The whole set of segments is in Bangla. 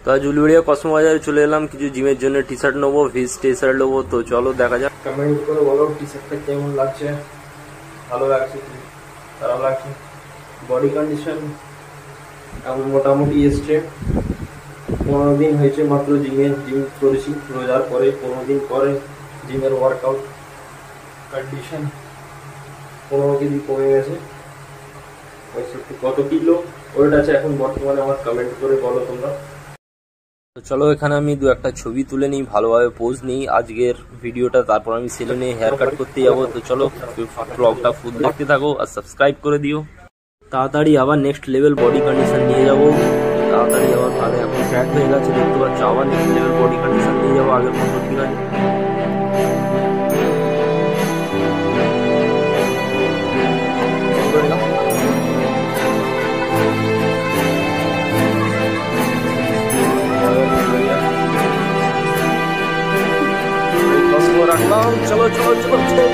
তো আজ উলুবেড়িয়া কসমো বাজারে চলে এলাম কিছু জিমের জন্য টি শার্ট নেবো, ভিজ টি শার্ট নেবো। তো চলো দেখা যাক। কমেন্ট করে বলো টি শার্টটা কেমন লাগছে, ভালো লাগছে কি খারাপ লাগছে। বডি কন্ডিশন এখন মোটামুটি এসছে। 15 দিন হয়েছে মাত্র জিম করেছি, রোজার পরে 15 দিন পরে জিমের ওয়ার্কআউট। কন্ডিশন 15 কেজি কমে গেছে। 65 কত কিলো ওয়েট আছে এখন বর্তমানে আমার কমেন্ট করে বলো তোমরা। তো চলো এখানে আমি দু একটা ছবি তুলে নিই, ভালোভাবে পোজ নিই আজকের ভিডিওটা, তারপর আমি সেলুনে হেয়ার কাট করতে যাবো। তো চলো ব্লগটা ফুল দেখতে থাকো আর সাবস্ক্রাইব করে দিও। তাড়াতাড়ি আবার নেক্সট লেভেল বডি কন্ডিশন নিয়ে যাবো, তাড়াতাড়ি আবার তাহলে এখন ফ্যাট হয়ে গেছে দেখতে পাচ্ছ, আবার নেক্সট লেভেল বডি কন্ডিশন নিয়ে যাবো আগের মতো ঠিক আছে। রাখলাম, চলো চলো চলো চলো।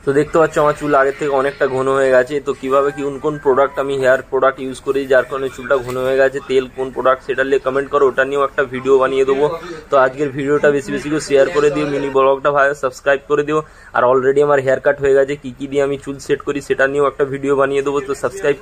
তো দেখতে পাচ্ছ আমার চুল আগের থেকে অনেকটা ঘন হয়ে গেছে। তো কিভাবে কি কোন প্রোডাক্ট আমি হেয়ার প্রোডাক্ট ইউজ করি যার কারণে চুলটা ঘন হয়ে গেছে, তেল কোন প্রোডাক্ট সেটা নিয়ে কমেন্ট করো, ওটা নিয়েও একটা ভিডিও বানিয়ে দেবো। তো আজকের ভিডিওটা বেশি বেশি করে শেয়ার করে দিও, মিনি ব্লগটা ভালো সাবস্ক্রাইব করে দিও। আর অলরেডি আমার হেয়ার কাট হয়ে গেছে, কি কি দিয়ে আমি চুল সেট করি সেটা নিয়েও একটা ভিডিও বানিয়ে দেবো। তো সাবস্ক্রাইব